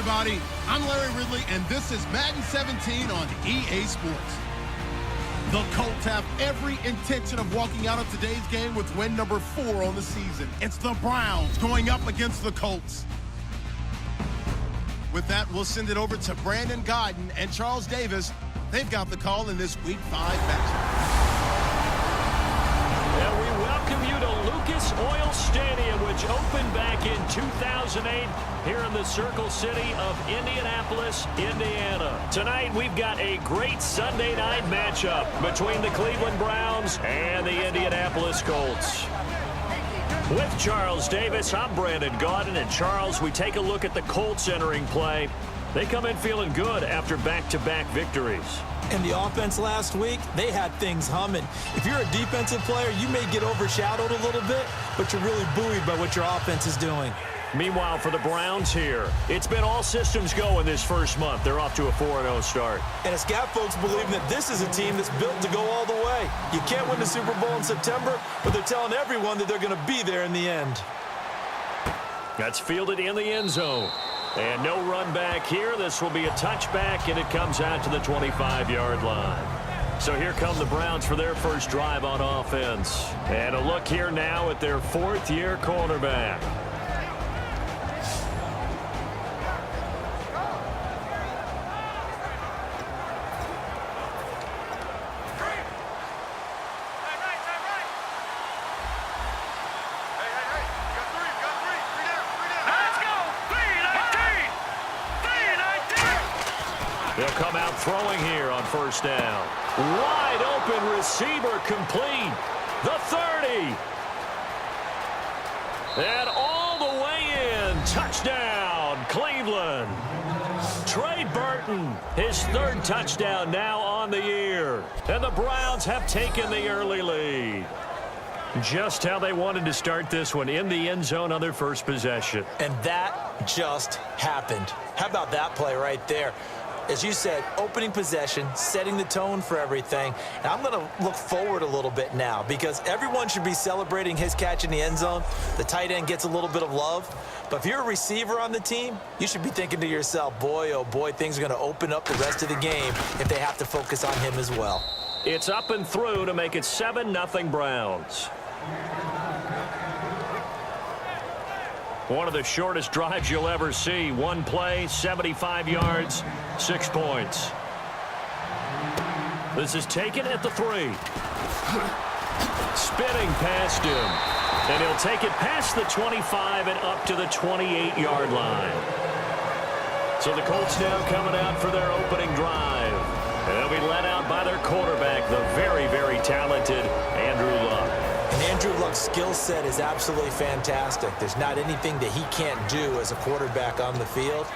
everybody. I'm Larry Ridley, and this is Madden 17 on EA Sports. The Colts have every intention of walking out of today's game with win number 4 on the season. It's the Browns going up against the Colts. With that, we'll send it over to Brandon Godden and Charles Davis. They've got the call in this Week 5 matchup. And we welcome you to Lucas Oil Stadium, which opened back in 2008 here in the Circle City of Indianapolis, Indiana. Tonight, we've got a great Sunday night matchup between the Cleveland Browns and the Indianapolis Colts. With Charles Davis, I'm Brandon Godden. And Charles, we take a look at the Colts entering play. They come in feeling good after back-to-back victories. In the offense last week, they had things humming. If you're a defensive player, you may get overshadowed a little bit, but you're really buoyed by what your offense is doing. Meanwhile, for the Browns here, it's been all systems go in this first month. They're off to a 4-0 start. And it's got folks believing that this is a team that's built to go all the way. You can't win the Super Bowl in September, but they're telling everyone that they're going to be there in the end. That's fielded in the end zone. And no run back here. This will be a touchback, and it comes out to the 25-yard line. So here come the Browns for their first drive on offense. And a look here now at their fourth-year quarterback. They'll come out throwing here on first down. Wide open receiver complete. The 30. And all the way in. Touchdown, Cleveland. Trey Burton, his third touchdown now on the year. And the Browns have taken the early lead. Just how they wanted to start this one, in the end zone on their first possession. And that just happened. How about that play right there? As you said, opening possession, setting the tone for everything. And I'm going to look forward a little bit now because everyone should be celebrating his catch in the end zone. The tight end gets a little bit of love. But if you're a receiver on the team, you should be thinking to yourself, boy, oh boy, things are going to open up the rest of the game if they have to focus on him as well. It's up and through to make it 7-0 Browns. One of the shortest drives you'll ever see. One play, 75 yards, 6 points. This is taken at the 3. Spinning past him. And he'll take it past the 25 and up to the 28-yard line. So the Colts now coming out for their opening drive. And they'll be led out by their quarterback, the very, very talented Andrew Luck. And Andrew Luck's skill set is absolutely fantastic. There's not anything that he can't do as a quarterback on the field.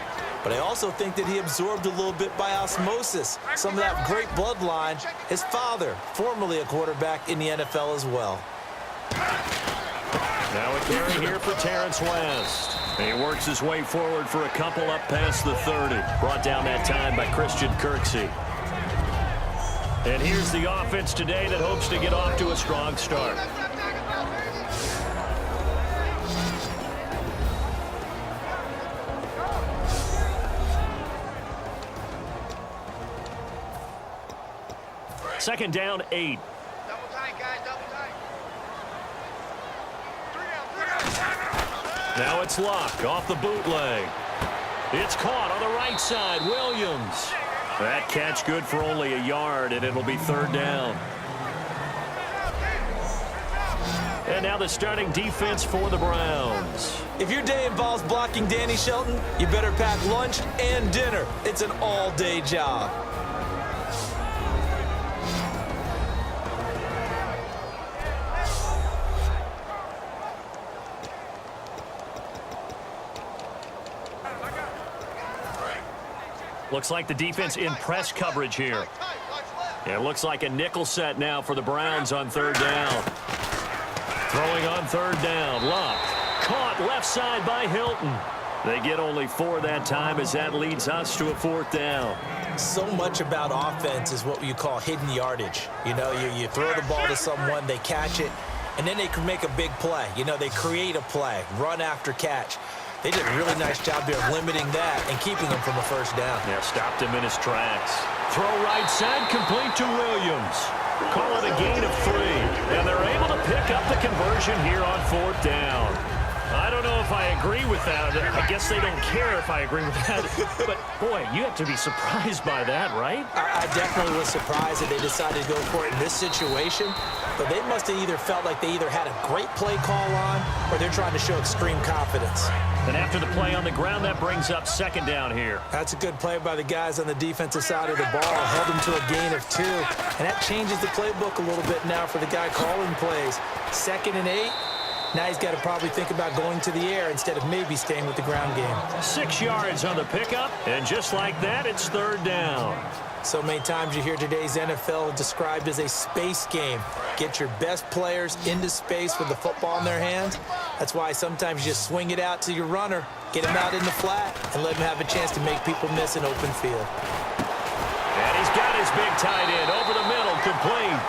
But I also think that he absorbed a little bit by osmosis some of that great bloodline. His father, formerly a quarterback in the NFL as well. Now a carry here for Terrence West. He works his way forward for a couple up past the 30. Brought down that time by Christian Kirksey. And here's the offense today that hopes to get off to a strong start. Second down, 8. Double tight, guys, double tight. Now it's Luck off the bootleg. It's caught on the right side. Williams. That catch good for only a yard, and it'll be third down. And now the starting defense for the Browns. If your day involves blocking Danny Shelton, you better pack lunch and dinner. It's an all-day job. Looks like the defense in press coverage here. It looks like a nickel set now for the Browns on third down. Throwing on third down. Luck caught left side by Hilton. They get only 4 that time as that leads us to a fourth down. So much about offense is what you call hidden yardage. You know, you throw the ball to someone, they catch it, and then they can make a big play. You know, they create a play, run after catch. They did a really nice job there of limiting that and keeping him from a first down. Yeah, stopped him in his tracks. Throw right side, complete to Williams. Call it a gain of 3. And they're able to pick up the conversion here on 4th down. I don't know if I agree with that. I guess they don't care if I agree with that. But, boy, you have to be surprised by that, right? I definitely was surprised that they decided to go for it in this situation. But they must have either felt like they either had a great play call on or they're trying to show extreme confidence. And after the play on the ground, that brings up 2nd down here. That's a good play by the guys on the defensive side of the ball. Held them to a gain of 2. And that changes the playbook a little bit now for the guy calling plays. 2nd and 8. Now he's got to probably think about going to the air instead of maybe staying with the ground game. 6 yards on the pickup, and just like that, it's 3rd down. So many times you hear today's NFL described as a space game. Get your best players into space with the football in their hands. That's why sometimes you just swing it out to your runner, get him out in the flat, and let him have a chance to make people miss an open field. And he's got his big tight end over the middle, complete.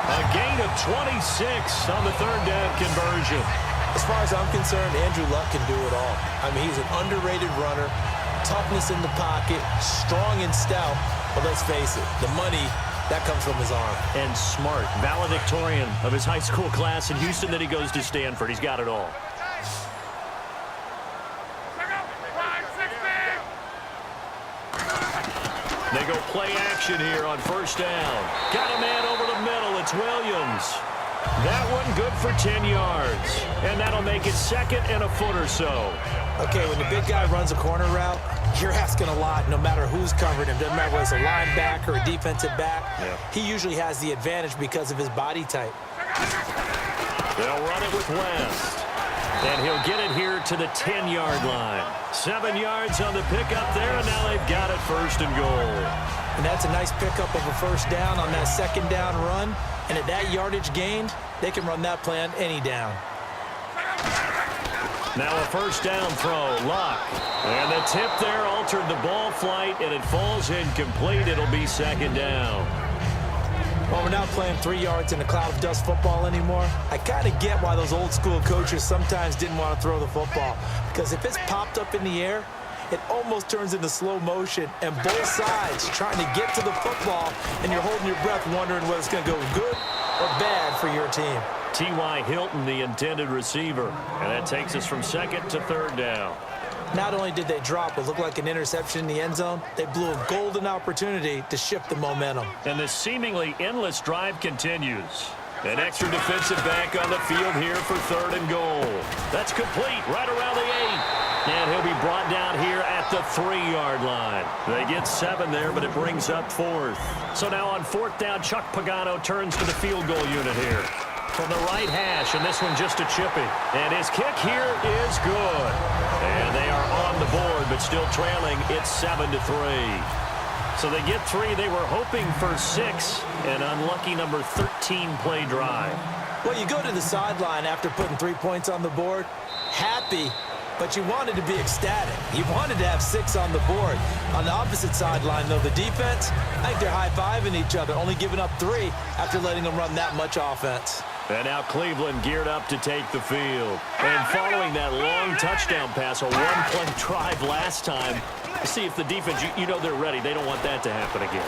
A gain of 26 on the 3rd down conversion. As far as I'm concerned, Andrew Luck can do it all. I mean, he's an underrated runner, toughness in the pocket, strong and stout. But let's face it, the money, that comes from his arm. And smart, valedictorian of his high school class in Houston, then he goes to Stanford. He's got it all. They go play action here on 1st down. Got a man over the middle. It's Williams. That one good for 10 yards. And that'll make it 2nd and a foot or so. Okay, when the big guy runs a corner route, you're asking a lot no matter who's covering him. Doesn't matter whether it's a linebacker or a defensive back. Yeah. He usually has the advantage because of his body type. They'll run it with West. And he'll get it here to the 10-yard line. 7 yards on the pickup there, and now they've got it 1st and goal. And that's a nice pickup of a 1st down on that 2nd down run. And at that yardage gained, they can run that play on any down. Now a 1st down throw, Luck. And the tip there altered the ball flight, and it falls incomplete. It'll be 2nd down. Well, we're not playing 3 yards in a cloud of dust football anymore. I kind of get why those old school coaches sometimes didn't want to throw the football. Because if it's popped up in the air, it almost turns into slow motion. And both sides trying to get to the football, and you're holding your breath wondering whether it's going to go good or bad for your team. T.Y. Hilton, the intended receiver. And that takes us from 2nd to 3rd down. Not only did they drop what looked like an interception in the end zone, they blew a golden opportunity to shift the momentum. And the seemingly endless drive continues. An extra defensive back on the field here for 3rd and goal. That's complete right around the 8. And he'll be brought down here at the 3-yard line. They get 7 there, but it brings up 4th. So now on 4th down, Chuck Pagano turns to the field goal unit here. From the right hash, and this one just a chippy. And his kick here is good. And they are on the board, but still trailing. It's 7-3. So they get 3. They were hoping for 6. An unlucky number 13 play drive. Well, you go to the sideline after putting 3 points on the board, happy, but you wanted to be ecstatic. You wanted to have 6 on the board. On the opposite sideline, though, the defense, I think they're high-fiving each other, only giving up 3 after letting them run that much offense. And now Cleveland geared up to take the field. And following that long touchdown pass, a one-play drive last time, see if the defense, you know they're ready. They don't want that to happen again.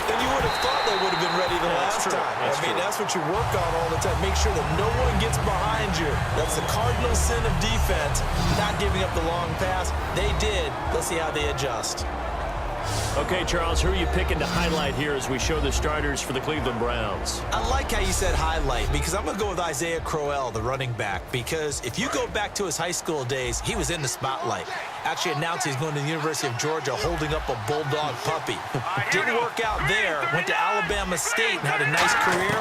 And you would have thought they would have been ready the last time. That's what you work on all the time. Make sure that no one gets behind you. That's the cardinal sin of defense, not giving up the long pass. They did. Let's see how they adjust. Okay, Charles, who are you picking to highlight here as we show the starters for the Cleveland Browns? I like how you said highlight because I'm going to go with Isaiah Crowell, the running back, because if you go back to his high school days, he was in the spotlight. Actually announced he's going to the University of Georgia holding up a bulldog puppy. Didn't work out there. Went to Alabama State and had a nice career.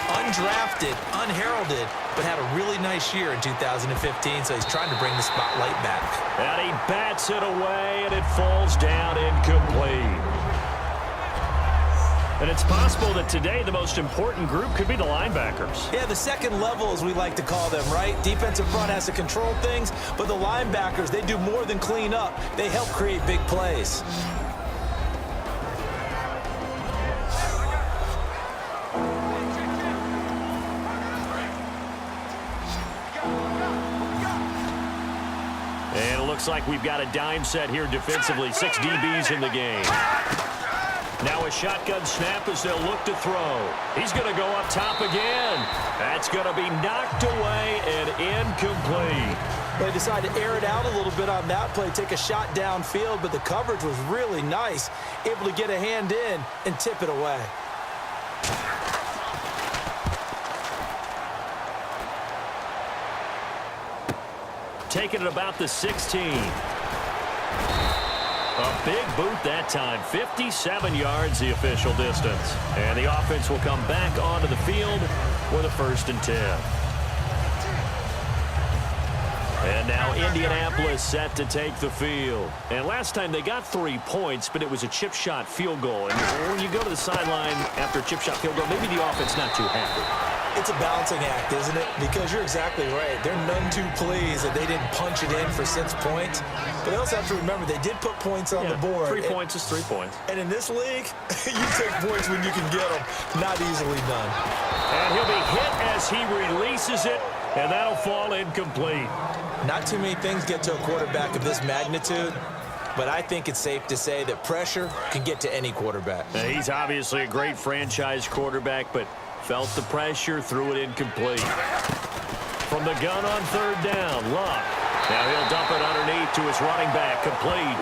Undrafted, unheralded, but had a really nice year in 2015, so he's trying to bring the spotlight back. And he bats it away, and it falls down incomplete. And it's possible that today the most important group could be the linebackers. Yeah, the second level, as we like to call them, right? Defensive front has to control things, but the linebackers, they do more than clean up. They help create big plays. And Looks like we've got a dime set here defensively. 6 DBs in the game. Now a shotgun snap as they'll look to throw. He's going to go up top again. That's going to be knocked away and incomplete. They decided to air it out a little bit on that play, take a shot downfield, but the coverage was really nice. Able to get a hand in and tip it away. Taking it about the 16. A big boot that time. 57 yards the official distance. And the offense will come back onto the field with a 1st and 10. And now Indianapolis set to take the field. And last time they got 3 points, but it was a chip shot field goal. And when you go to the sideline after a chip shot field goal, maybe the offense not too happy. It's a balancing act, isn't it? Because you're exactly right. They're none too pleased that they didn't punch it in for 6 points. But they also have to remember they did put points on the board. 3 points is 3 points. And in this league, you take points when you can get them. Not easily done. And he'll be hit as he releases it, and that'll fall incomplete. Not too many things get to a quarterback of this magnitude, but I think it's safe to say that pressure can get to any quarterback. Now, he's obviously a great franchise quarterback, but felt the pressure, threw it incomplete. From the gun on 3rd down, Luck. Now he'll dump it underneath to his running back, complete.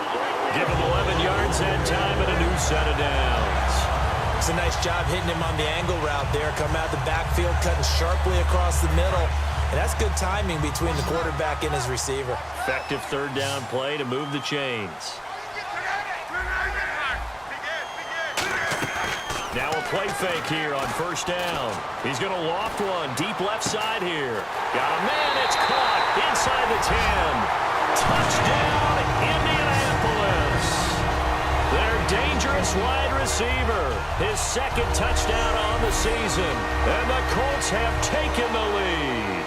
Give him 11 yards that time and a new set of downs. It's a nice job hitting him on the angle route there. Come out the backfield, cutting sharply across the middle. And that's good timing between the quarterback and his receiver. Effective 3rd down play to move the chains. Now a play fake here on 1st down. He's going to loft one deep left side here. Got a man. It's caught inside the 10. Touchdown, Indianapolis. Their dangerous wide receiver. His 2nd touchdown on the season. And the Colts have taken the lead.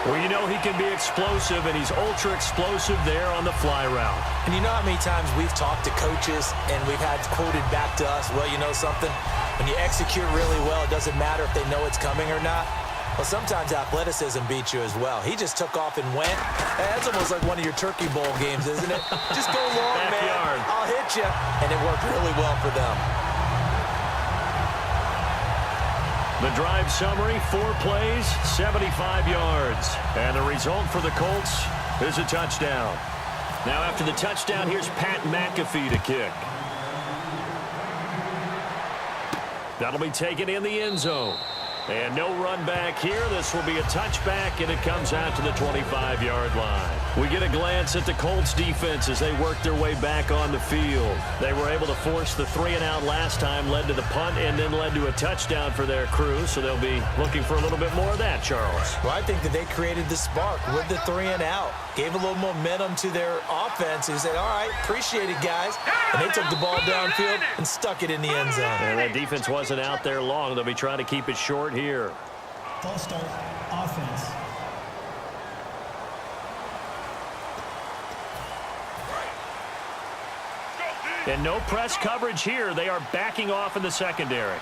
Well, you know he can be explosive, and he's ultra-explosive there on the fly route. And you know how many times we've talked to coaches, and we've had quoted back to us, well, you know something? When you execute really well, it doesn't matter if they know it's coming or not. Well, sometimes athleticism beats you as well. He just took off and went. That's almost like one of your Turkey Bowl games, isn't it? Just go long, man. I'll hit you. And it worked really well for them. The drive summary, 4 plays, 75 yards. And the result for the Colts is a touchdown. Now after the touchdown, here's Pat McAfee to kick. That'll be taken in the end zone. And no run back here. This will be a touchback, and it comes out to the 25-yard line. We get a glance at the Colts defense as they work their way back on the field. They were able to force the 3-and-out last time, led to the punt, and then led to a touchdown for their crew. So they'll be looking for a little bit more of that, Charles. Well, I think that they created the spark with the 3-and-out. Gave a little momentum to their offense. Who said, all right, appreciate it, guys. And they took the ball downfield and stuck it in the end zone. And that defense wasn't out there long. They'll be trying to keep it short here. False start, offense. And no press coverage here. They are backing off in the secondary.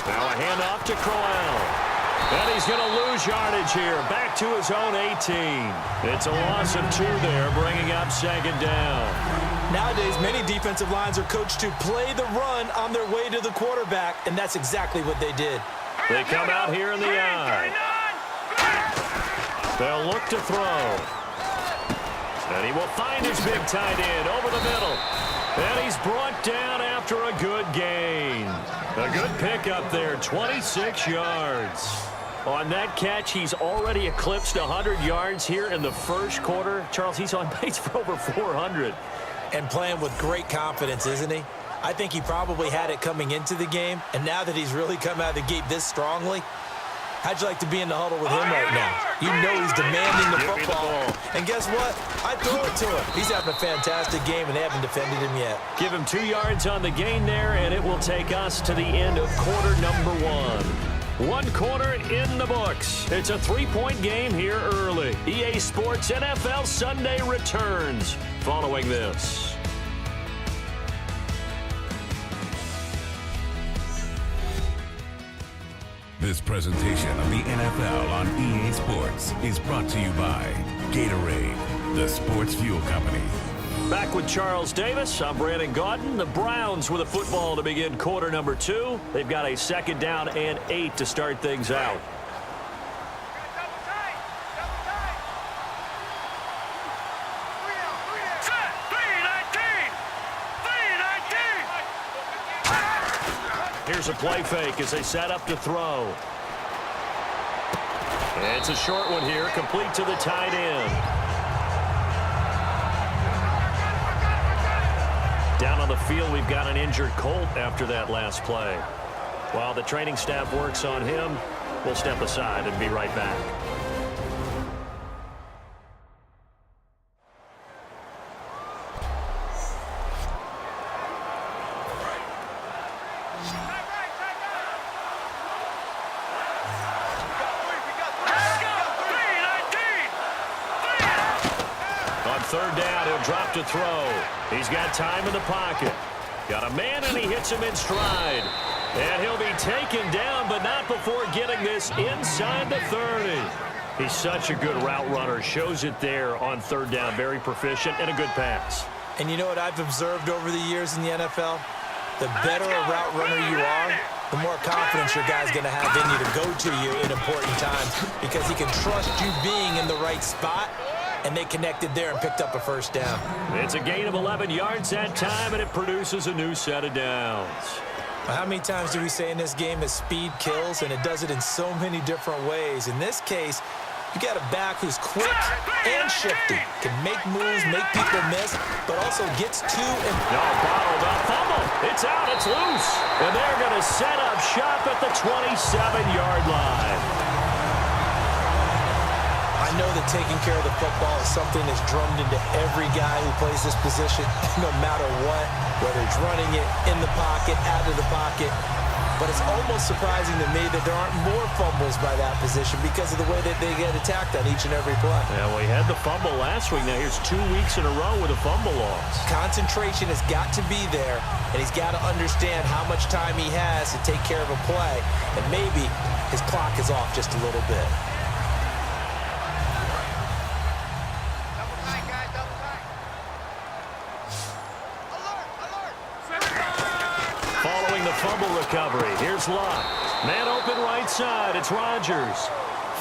Now a handoff to Crowell. And he's going to lose yardage here. Back to his own 18. It's a loss of 2 there, bringing up 2nd down. Nowadays, many defensive lines are coached to play the run on their way to the quarterback, and that's exactly what they did. They come out here in the eye. They'll look to throw. And he will find his big tight end over the middle. And he's brought down after a good gain. A good pickup there, 26 yards. On that catch, he's already eclipsed 100 yards here in the first quarter. Charles, he's on pace for over 400. And playing with great confidence, isn't he? I think he probably had it coming into the game, and now that he's really come out of the gate this strongly, how'd you like to be in the huddle with him right now? You know he's demanding the football. And guess what? I throw it to him. He's having a fantastic game, and they haven't defended him yet. Give him 2 yards on the gain there, and it will take us to the end of quarter number 1. 1 quarter in the books. It's a 3-point game here early. EA Sports NFL Sunday returns following this. This presentation of the NFL on EA Sports is brought to you by Gatorade, the sports fuel company. Back with Charles Davis. I'm Brandon Gaudin. The Browns with a football to begin quarter number 2. They've got a 2nd down and 8 to start things out. Here's a play fake as they set up to throw. It's a short one here, complete to the tight end. Down on the field, we've got an injured Colt after that last play. While the training staff works on him, we'll step aside and be right back. Third down, he'll drop to throw. He's got time in the pocket. Got a man, and he hits him in stride. And he'll be taken down, but not before getting this inside the 30. He's such a good route runner. Shows it there on third down. Very proficient and a good pass. And you know what I've observed over the years in the NFL? The better a route runner you are, the more confidence your guy's going to have in you to go to you in important times because he can trust you being in the right spot. And they connected there and picked up a first down. It's a gain of 11 yards that time, and it produces a new set of downs. How many times do we say in this game that speed kills, and it does it in so many different ways? In this case, you got a back who's quick and shifty, can make moves, make people miss, but also gets to and... No, bottled up, fumble. It's out, it's loose. And they're going to set up shop at the 27-yard line. I know that taking care of the football is something that's drummed into every guy who plays this position, no matter what, whether it's running it, in the pocket, out of the pocket. But it's almost surprising to me that there aren't more fumbles by that position because of the way that they get attacked on each and every play. Yeah, well, he had the fumble last week. Now here's 2 weeks in a row with a fumble loss. Concentration has got to be there, and he's got to understand how much time he has to take care of a play. And maybe his clock is off just a little bit. Following the fumble recovery, here's Luck. Man open right side, it's Rodgers.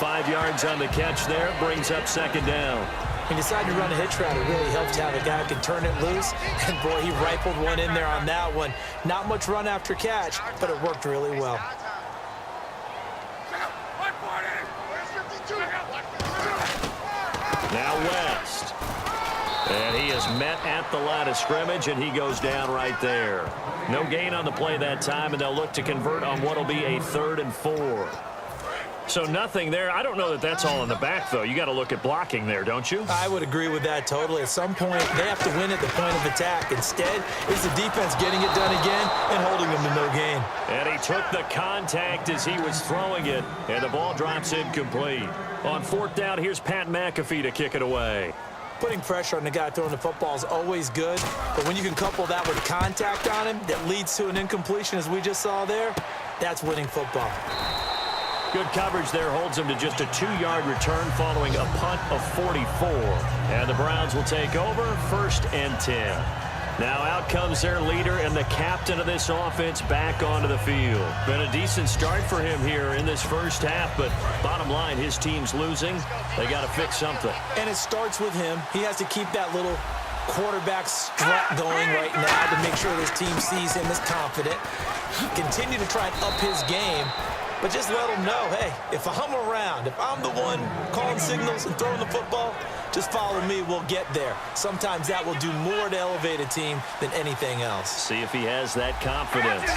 5 yards on the catch there, brings up 2nd down. He decided to run a hitch route. It really helps to have a guy who can turn it loose. And, boy, he rifled one in there on that one. Not much run after catch, but it worked really well. Now West. And he is met at the line of scrimmage, and he goes down right there. No gain on the play that time, and they'll look to convert on what will be a 3rd and 4. So nothing there. I don't know that that's all in the back, though. You got to look at blocking there, don't you? I would agree with that totally. At some point, they have to win at the point of attack. Instead, is the defense getting it done again and holding them to no gain. And he took the contact as he was throwing it, and the ball drops incomplete. On 4th down, here's Pat McAfee to kick it away. Putting pressure on the guy throwing the football is always good, but when you can couple that with contact on him that leads to an incompletion, as we just saw there, that's winning football. Good coverage there holds him to just a 2-yard return following a punt of 44. And the Browns will take over, 1st and 10. Now out comes their leader and the captain of this offense back onto the field. Been a decent start for him here in this first half, but bottom line, his team's losing. They got to fix something. And it starts with him. He has to keep that little quarterback strut going right now to make sure his team sees him as confident. Continue to try and up his game, but just let him know, hey, if I'm around, if I'm the one calling signals and throwing the football, just follow me, we'll get there. Sometimes that will do more to elevate a team than anything else. See if he has that confidence.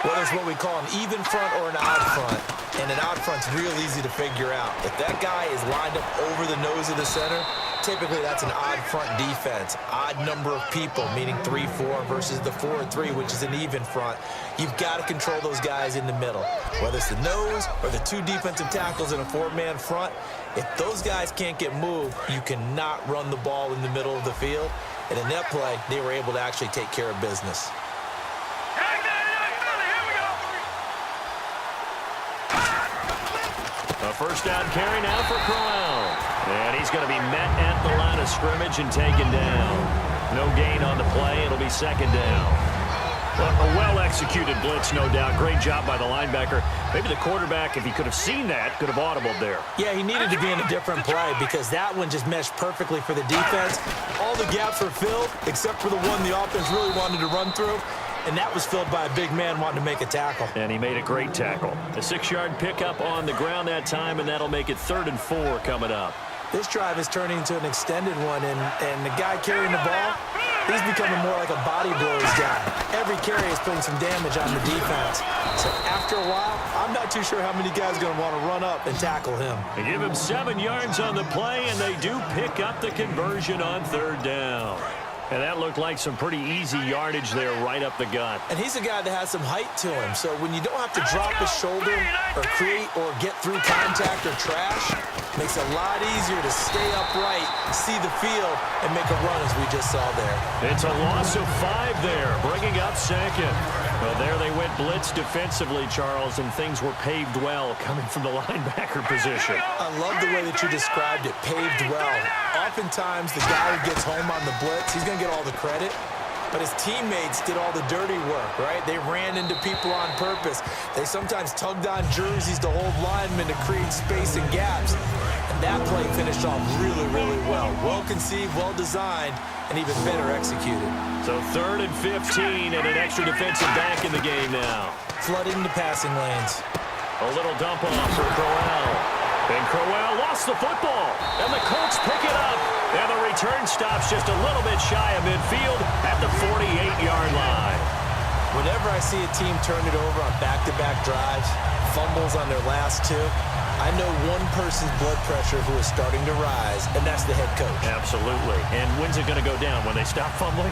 Well, there's what we call an even front or an odd front, and an odd front's real easy to figure out. If that guy is lined up over the nose of the center, typically that's an odd front defense. Odd number of people, meaning 3-4 versus the 4-3, which is an even front. You've got to control those guys in the middle. Whether it's the nose or the 2 defensive tackles in a 4-man front, if those guys can't get moved, you cannot run the ball in the middle of the field. And in that play, they were able to actually take care of business. A first down carry now for Crowell. And he's going to be met at the line of scrimmage and taken down. No gain on the play. It'll be second down. Well, a well-executed blitz, no doubt. Great job by the linebacker. Maybe the quarterback, if he could have seen that, could have audibled there. Yeah, he needed to be in a different play because that one just meshed perfectly for the defense. All the gaps were filled except for the one the offense really wanted to run through, and that was filled by a big man wanting to make a tackle. And he made a great tackle. A 6-yard pickup on the ground that time, and that'll make it 3rd and 4 coming up. This drive is turning into an extended one, and the guy carrying the ball, he's becoming more like a body blows guy. Every carry is putting some damage on the defense. So after a while, I'm not too sure how many guys are going to want to run up and tackle him. They give him 7 yards on the play, and they do pick up the conversion on 3rd down. And that looked like some pretty easy yardage there right up the gut. And he's a guy that has some height to him. So when you don't have to drop his shoulder or create or get through contact or trash, makes it a lot easier to stay upright, see the field, and make a run as we just saw there. It's a loss of 5 there, bringing up 2nd. Well, there they went blitz defensively, Charles, and things were paved well coming from the linebacker position. I love the way that you described it, paved well. Oftentimes, the guy who gets home on the blitz, he's going to get all the credit, but his teammates did all the dirty work, right? They ran into people on purpose. They sometimes tugged on jerseys to hold linemen to create space and gaps. And that play finished off really, really well. Well-conceived, well-designed, and even better executed. So 3rd and 15 and an extra defensive back in the game now. Flooding the passing lanes. A little dump off for Crowell. And Crowell lost the football. And the Colts pick it up. And the return stops just a little bit shy of midfield at the 48-yard line. Whenever I see a team turn it over on back-to-back drives, fumbles on their last 2, I know one person's blood pressure who is starting to rise, and that's the head coach. Absolutely. And when's it going to go down? When they stop fumbling?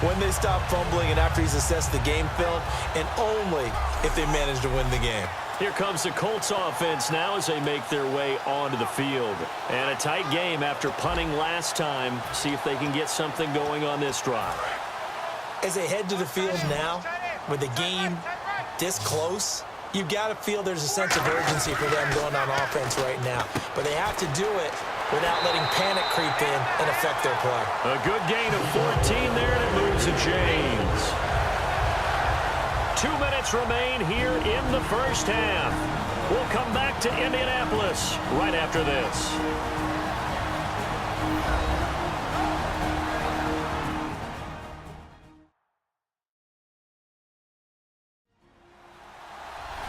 When they stop fumbling and after he's assessed the game film, and only if they manage to win the game. Here comes the Colts offense now as they make their way onto the field. And a tight game after punting last time. See if they can get something going on this drive. As they head to the field now, with the game this close, you've got to feel there's a sense of urgency for them going on offense right now. But they have to do it without letting panic creep in and affect their play. A good gain of 14 there, and it moves to James. 2 minutes remain here in the first half. We'll come back to Indianapolis right after this.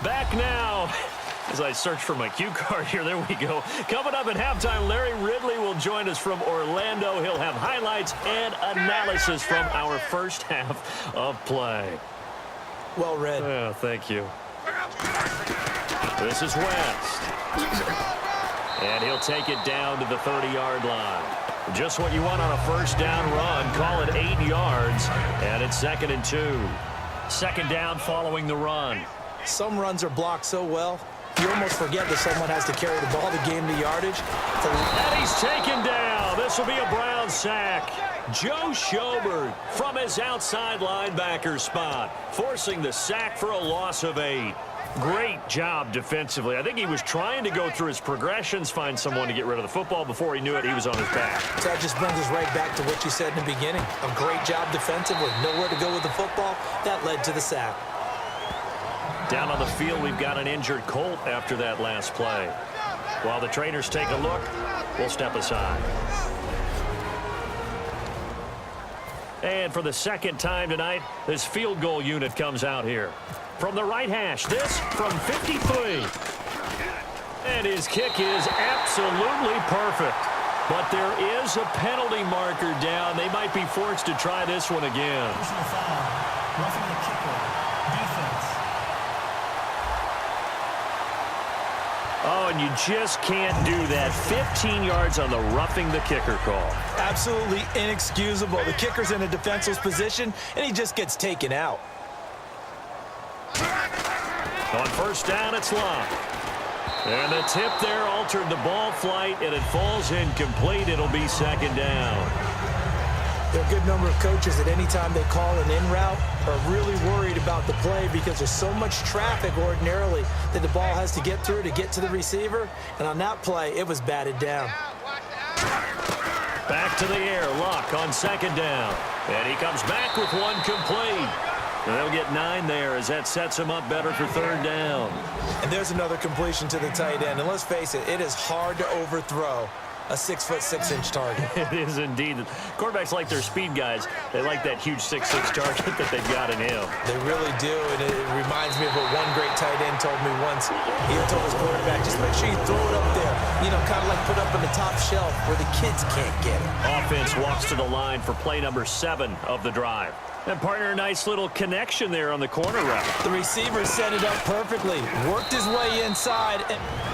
Back now. As I search for my cue card here, there we go. Coming up at halftime, Larry Ridley will join us from Orlando. He'll have highlights and analysis from our first half of play. Well read. Oh, thank you. This is West. And he'll take it down to the 30-yard line. Just what you want on a first down run. Call it 8 yards. And it's 2nd and 2. 2nd down following the run. Some runs are blocked so well, you almost forget that someone has to carry the ball to gain the yardage. And he's taken down. This will be a Brown sack. Joe Schobert from his outside linebacker spot, forcing the sack for a loss of 8. Great job defensively. I think he was trying to go through his progressions, find someone to get rid of the football. Before he knew it, he was on his back. So that just brings us right back to what you said in the beginning. A great job defensively. Nowhere to go with the football. That led to the sack. Down on the field, we've got an injured Colt after that last play. While the trainers take a look, we'll step aside. And for the 2nd time tonight, this field goal unit comes out here. From the right hash, this from 53. And his kick is absolutely perfect. But there is a penalty marker down. They might be forced to try this one again. Personal foul. Roughing the kicker. Defense. Oh, and you just can't do that. 15 yards on the roughing the kicker call. Absolutely inexcusable. The kicker's in a defenseless position, and he just gets taken out. On first down, it's Locke. And the tip there altered the ball flight, and it falls incomplete. It'll be 2nd down. There are a good number of coaches that anytime they call an in route are really worried about the play because there's so much traffic ordinarily that the ball has to get through to get to the receiver. And on that play, it was batted down. Back to the air, Luck on second down. And he comes back with one complete. And they'll get 9 there as that sets him up better for third down. And there's another completion to the tight end. And let's face it, it is hard to overthrow a 6'6" target. It is indeed. Quarterbacks like their speed guys. They like that huge 6'6" target that they've got in him. They really do, and it reminds me of what one great tight end told me once. He told his quarterback, just make sure you throw it up there, kind of like put up on the top shelf where the kids can't get it. Offense walks to the line for play number 7 of the drive. And partner, a nice little connection there on the corner route. The receiver set it up perfectly, worked his way inside.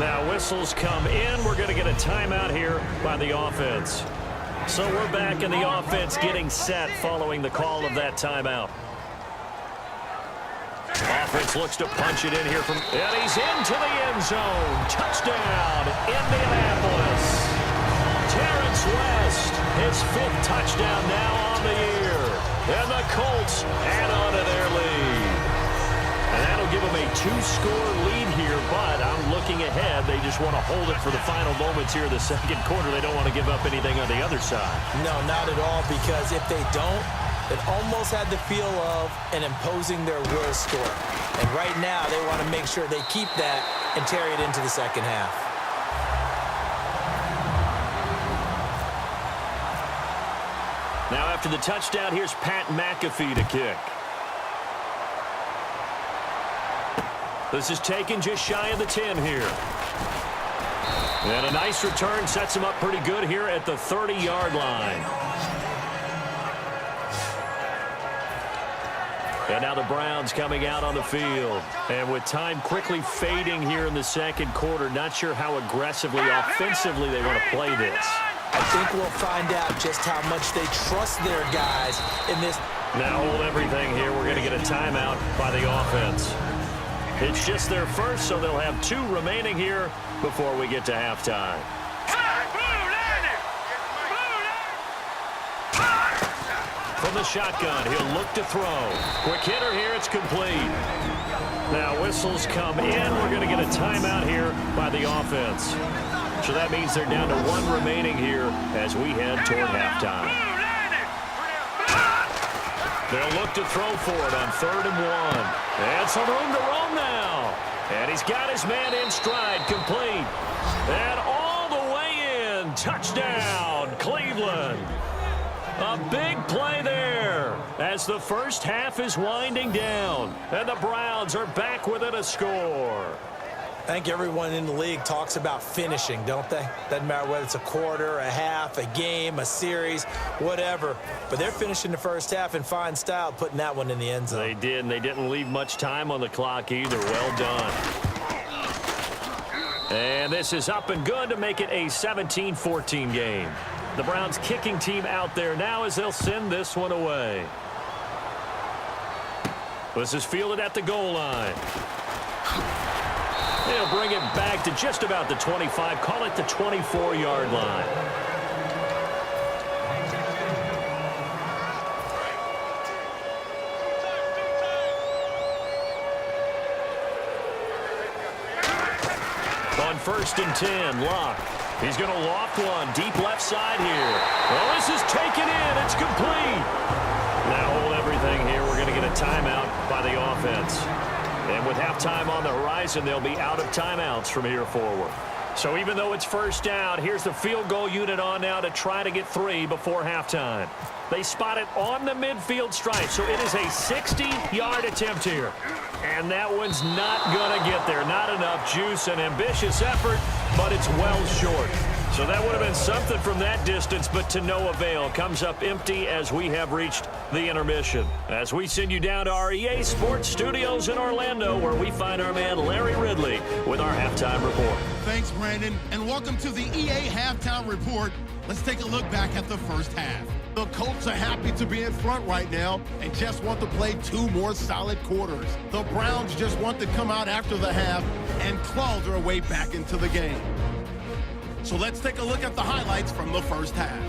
Now whistles come in. We're going to get a timeout here by the offense. So we're back in the offense getting set following the call of that timeout. Offense looks to punch it in here and he's into the end zone. Touchdown, Indianapolis. Terrence West, his 5th touchdown now on the year. And the Colts add on to their lead. And that'll give them a 2-score lead here, but I'm looking ahead. They just want to hold it for the final moments here in the second quarter. They don't want to give up anything on the other side. No, not at all, because if they don't, it almost had the feel of an imposing their will score. And right now, they want to make sure they keep that and carry it into the second half. Now after the touchdown, here's Pat McAfee to kick. This is taken just shy of the 10 here. And a nice return sets him up pretty good here at the 30-yard line. And now the Browns coming out on the field. And with time quickly fading here in the second quarter, not sure how aggressively, offensively they want to play this. I think we'll find out just how much they trust their guys in this. Now hold everything here. We're going to get a timeout by the offense. It's just their first, so they'll have 2 remaining here before we get to halftime. From the shotgun, he'll look to throw. Quick hitter here, it's complete. Now whistles come in. We're going to get a timeout here by the offense. So that means they're down to 1 remaining here as we head toward halftime. They'll look to throw for it on 3rd and 1. And some room to roam now. And he's got his man in stride, complete. And all the way in. Touchdown, Cleveland. A big play there as the first half is winding down. And the Browns are back within a score. I think everyone in the league talks about finishing, don't they? Doesn't matter whether it's a quarter, a half, a game, a series, whatever. But they're finishing the first half in fine style, putting that one in the end zone. They did, and they didn't leave much time on the clock either. Well done. And this is up and good to make it a 17-14 game. The Browns kicking team out there now as they'll send this one away. This is fielded at the goal line. They'll bring it back to just about the 25. Call it the 24-yard line. On 1st and 10, Locke. He's going to loft one deep left side here. Well, this is taken in. It's complete. Now hold everything here. We're going to get a timeout by the offense. And with halftime on the horizon, they'll be out of timeouts from here forward. So even though it's first down, here's the field goal unit on now to try to get 3 before halftime. They spot it on the midfield stripe, so it is a 60-yard attempt here. And that one's not going to get there. Not enough juice, an ambitious effort, but it's well short. So that would have been something from that distance, but to no avail. Comes up empty as we have reached the intermission. As we send you down to our EA Sports Studios in Orlando, where we find our man Larry Ridley with our halftime report. Thanks, Brandon, and welcome to the EA Halftime Report. Let's take a look back at the first half. The Colts are happy to be in front right now and just want to play 2 more solid quarters. The Browns just want to come out after the half and claw their way back into the game. So let's take a look at the highlights from the first half.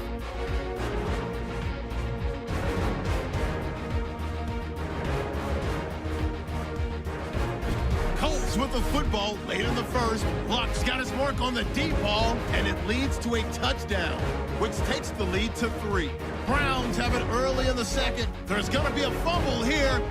with the football late in the first. Block's got his mark on the deep ball, and it leads to a touchdown, which takes the lead to 3. Browns have it early in the second. There's going to be a fumble here.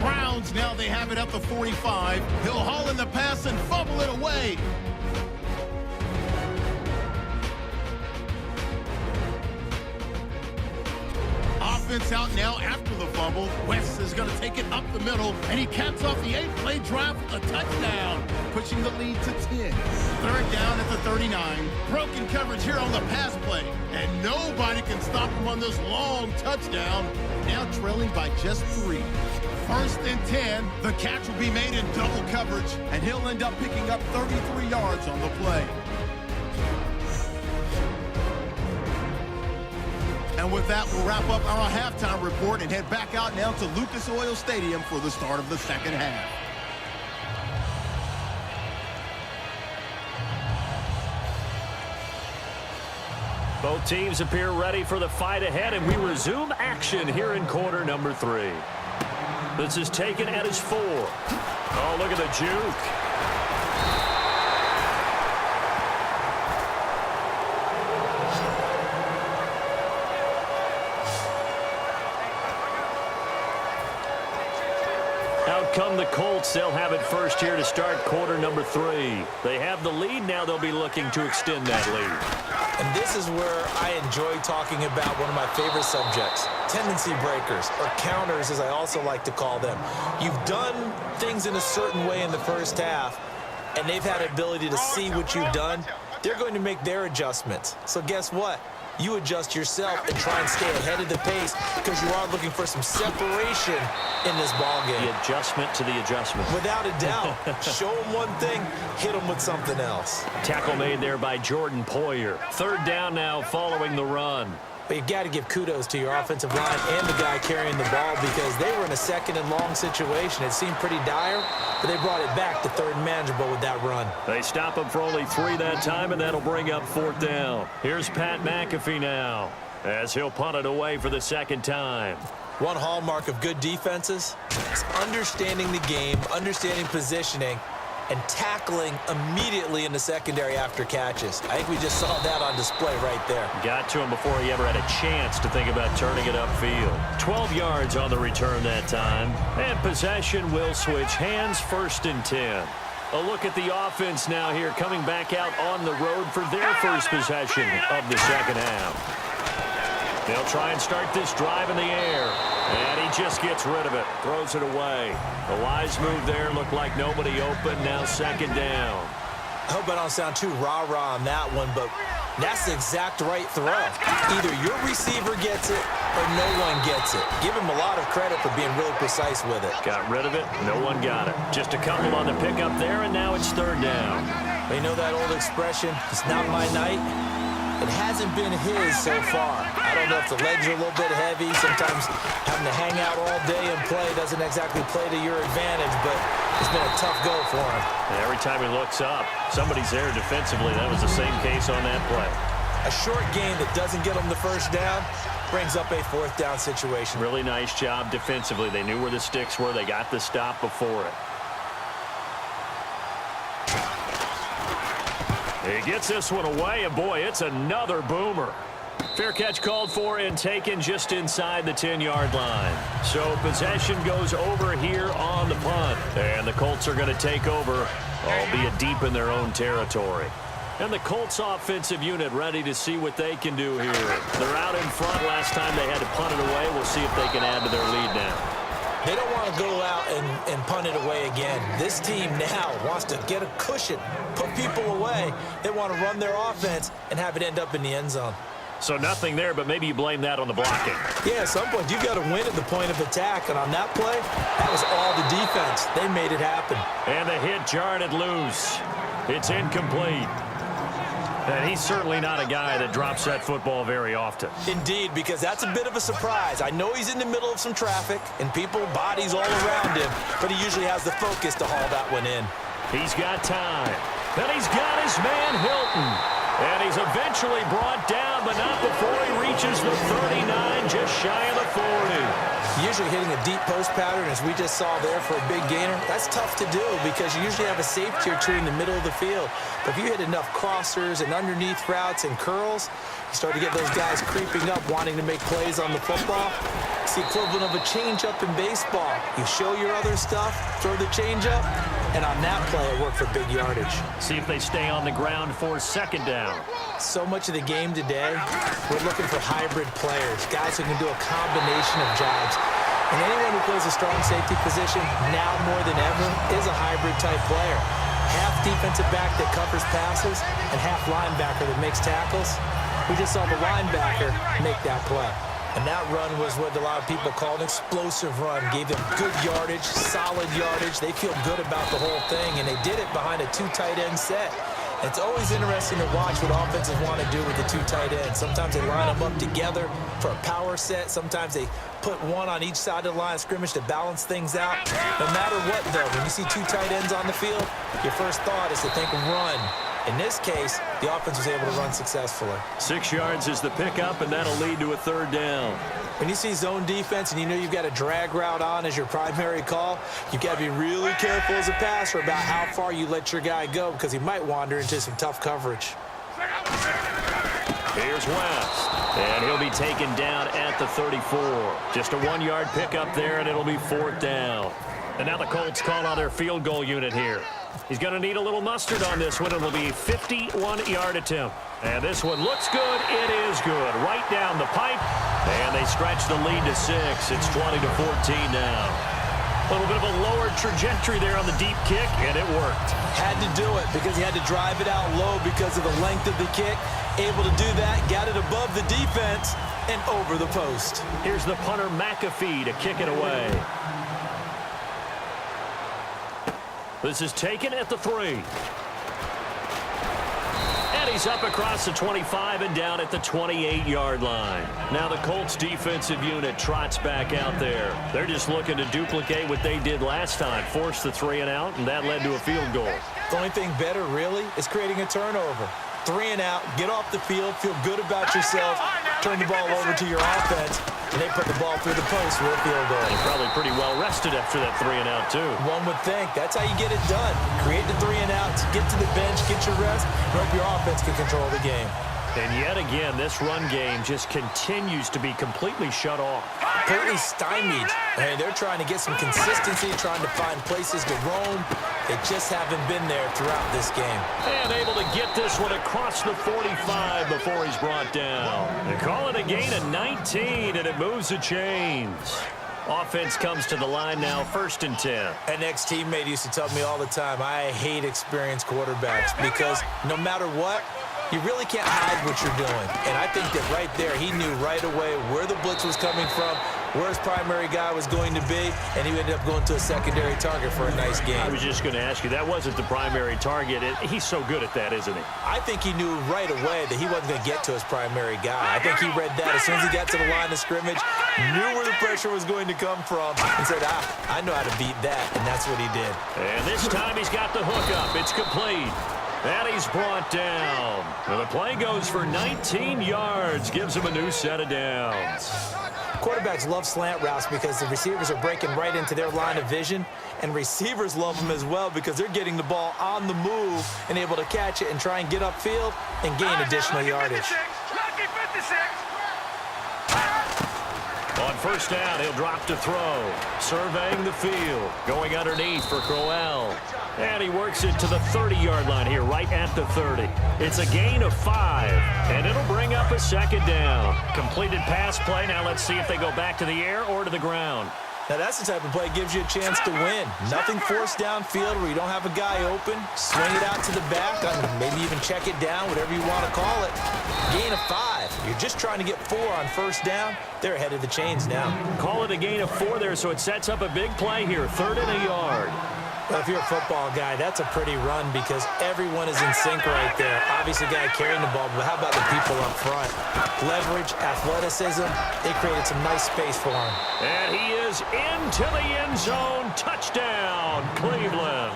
Browns, now they have it at the 45. He'll haul in the pass and fumble it away. Offense out now after the fumble. West is going to take it up the middle, and he caps off the 8-play drive with a touchdown, pushing the lead to 10. Third down at the 39. Broken coverage here on the pass play, and nobody can stop him on this long touchdown. Now trailing by just 3. First and 10. The catch will be made in double coverage, and he'll end up picking up 33 yards on the play. And with that, we'll wrap up our halftime report and head back out now to Lucas Oil Stadium for the start of the second half. Both teams appear ready for the fight ahead, and we resume action here in quarter number 3. This is taken at his 4. Oh, look at the juke. Out come the Colts. They'll have it first here to start quarter number 3. They have the lead. Now they'll be looking to extend that lead. And this is where I enjoy talking about one of my favorite subjects, tendency breakers, or counters as I also like to call them. You've done things in a certain way in the first half, and they've had an ability to see what you've done. They're going to make their adjustments. So guess what? You adjust yourself and try and stay ahead of the pace because you are looking for some separation in this ball game. The adjustment to the adjustment. Without a doubt. Show them one thing, hit them with something else. Tackle made there by Jordan Poyer. Third down now following the run. But you've got to give kudos to your offensive line and the guy carrying the ball because they were in a second and long situation. It seemed pretty dire, but they brought it back to third and manageable with that run. They stop him for only 3 that time, and that'll bring up 4th down. Here's Pat McAfee now as he'll punt it away for the second time. One hallmark of good defenses is understanding the game, understanding positioning, and tackling immediately in the secondary after catches. I think we just saw that on display right there. Got to him before he ever had a chance to think about turning it upfield. 12 yards on the return that time. And possession will switch hands, 1st and 10. A look at the offense now here, coming back out on the road for their first possession of the second half. They'll try and start this drive in the air. And he just gets rid of it, throws it away. A wise move there, looked like nobody open, now 2nd down. I hope I don't sound too rah-rah on that one, but that's the exact right throw. Either your receiver gets it or no one gets it. Give him a lot of credit for being really precise with it. Got rid of it, no one got it. Just a couple on the pickup there, and now it's 3rd down. You know that old expression, it's not my night? It hasn't been his so far. I don't know if the legs are a little bit heavy. Sometimes having to hang out all day and play doesn't exactly play to your advantage, but it's been a tough go for him. And every time he looks up, somebody's there defensively. That was the same case on that play. A short game that doesn't get him the first down brings up a 4th down situation. Really nice job defensively. They knew where the sticks were. They got the stop before it. He gets this one away, and boy, it's another boomer. Fair catch called for and taken just inside the 10-yard line. So possession goes over here on the punt. And the Colts are going to take over, albeit deep in their own territory. And the Colts offensive unit ready to see what they can do here. They're out in front. Last time they had to punt it away. We'll see if they can add to their lead now. They don't want to go out and punt it away again. This team now wants to get a cushion, put people away. They want to run their offense and have it end up in the end zone. So nothing there, but maybe you blame that on the blocking. Yeah, at some point, you've got to win at the point of attack. And on that play, that was all the defense. They made it happen. And the hit jarred it loose. It's incomplete. And he's certainly not a guy that drops that football very often. Indeed, because that's a bit of a surprise. I know he's in the middle of some traffic and people, bodies all around him, but he usually has the focus to haul that one in. He's got time. And he's got his man Hilton. And he's eventually brought down, but not before he reaches the 39, just shy of the 40. Usually hitting a deep post pattern, as we just saw there for a big gainer, that's tough to do because you usually have a safety or two in the middle of the field. But if you hit enough crossers and underneath routes and curls, you start to get those guys creeping up, wanting to make plays on the football. It's the equivalent of a changeup in baseball. You show your other stuff, throw the changeup, and on that play, it worked for big yardage. See if they stay on the ground for second down. So much of the game today, we're looking for hybrid players, guys who can do a combination of jobs. And anyone who plays a strong safety position, now more than ever, is a hybrid-type player. Half defensive back that covers passes and half linebacker that makes tackles. We just saw the linebacker make that play. And that run was what a lot of people call an explosive run. Gave them good yardage, solid yardage. They feel good about the whole thing, and they did it behind a 2 tight end set. It's always interesting to watch what offenses want to do with the 2 tight ends. Sometimes they line them up together for a power set. Sometimes they put one on each side of the line of scrimmage to balance things out. No matter what, though, when you see 2 tight ends on the field, your first thought is to think run. In this case, the offense was able to run successfully. 6 yards is the pickup, and that'll lead to a third down. When you see zone defense and you know you've got a drag route on as your primary call, you've got to be really careful as a passer about how far you let your guy go because he might wander into some tough coverage. Here's West, and he'll be taken down at the 34. Just a 1-yard pickup there, and it'll be 4th down. And now the Colts call on their field goal unit here. He's going to need a little mustard on this one. It'll be a 51-yard attempt. And this one looks good. It is good. Right down the pipe. And they stretch the lead to 6. It's 20-14 now. A little bit of a lower trajectory there on the deep kick, and it worked. Had to do it because he had to drive it out low because of the length of the kick. Able to do that, got it above the defense and over the post. Here's the punter McAfee to kick it away. This is taken at the 3. And he's up across the 25 and down at the 28-yard line. Now the Colts defensive unit trots back out there. They're just looking to duplicate what they did last time, force the 3 and out, and that led to a field goal. The only thing better, really, is creating a turnover. 3 and out, get off the field, feel good about yourself, turn the ball over to your offense, and they put the ball through the post for a field goal. They're probably pretty well rested after that 3 and out, too. One would think. That's how you get it done. Create the 3 and outs, get to the bench, get your rest, and hope your offense can control the game. And yet again, this run game just continues to be completely shut off. Completely stymied. And they're trying to get some consistency, trying to find places to roam. They just haven't been there throughout this game. And able to get this one across the 45 before he's brought down. They call it a gain of 19, and it moves the chains. Offense comes to the line now, 1st and 10. An ex-teammate used to tell me all the time, I hate experienced quarterbacks because no matter what, you really can't hide what you're doing. And I think that right there, he knew right away where the blitz was coming from, where his primary guy was going to be, and he ended up going to a secondary target for a nice game. I was just going to ask you, that wasn't the primary target. He's so good at that, isn't he? I think he knew right away that he wasn't going to get to his primary guy. I think he read that as soon as he got to the line of scrimmage, knew where the pressure was going to come from, and said, I know how to beat that, and that's what he did. And this time he's got the hook up. It's complete. And he's brought down. And the play goes for 19 yards, gives him a new set of downs. Quarterbacks love slant routes because the receivers are breaking right into their line of vision, and receivers love them as well because they're getting the ball on the move and able to catch it and try and get upfield and gain additional yardage. On 1st down, he'll drop to throw. Surveying the field. Going underneath for Crowell. And he works it to the 30-yard line here, right at the 30. It's a gain of 5, and it'll bring up a 2nd down. Completed pass play. Now let's see if they go back to the air or to the ground. Now that's the type of play that gives you a chance to win. Nothing forced downfield where you don't have a guy open. Swing it out to the back, maybe even check it down, whatever you want to call it. Gain of 5. You're just trying to get 4 on 1st down. They're ahead of the chains now. Call it a gain of 4 there, so it sets up a big play here. 3rd and a yard. Well, if you're a football guy, that's a pretty run because everyone is in sync right there. Obviously, the guy carrying the ball, but how about the people up front? Leverage, athleticism, they created some nice space for him. And he is into the end zone. Touchdown, Cleveland.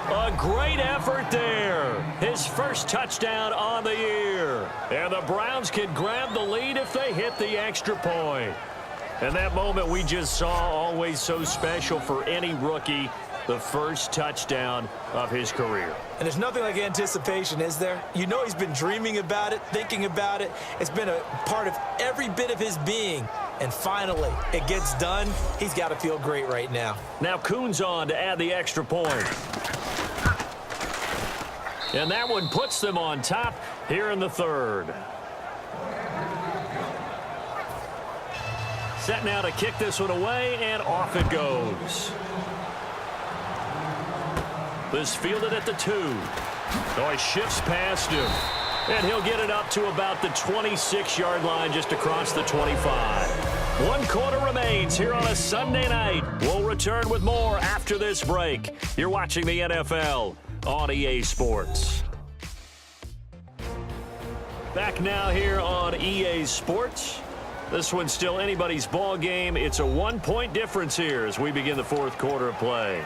A great effort there. His first touchdown on the year. And the Browns can grab the lead if they hit the extra point. And that moment we just saw, always so special for any rookie, the first touchdown of his career. And there's nothing like anticipation, is there? You know he's been dreaming about it, thinking about it. It's been a part of every bit of his being. And finally, it gets done. He's got to feel great right now. Now Kuhn's on to add the extra point. And that one puts them on top here in the third. Set now to kick this one away, and off it goes. This fielded at the 2. Oh, he shifts past him. And he'll get it up to about the 26-yard line, just across the 25. 1 quarter remains here on a Sunday night. We'll return with more after this break. You're watching the NFL on EA Sports. Back now here on EA Sports. This one's still anybody's ball game. It's a 1-point difference here as we begin the fourth quarter of play.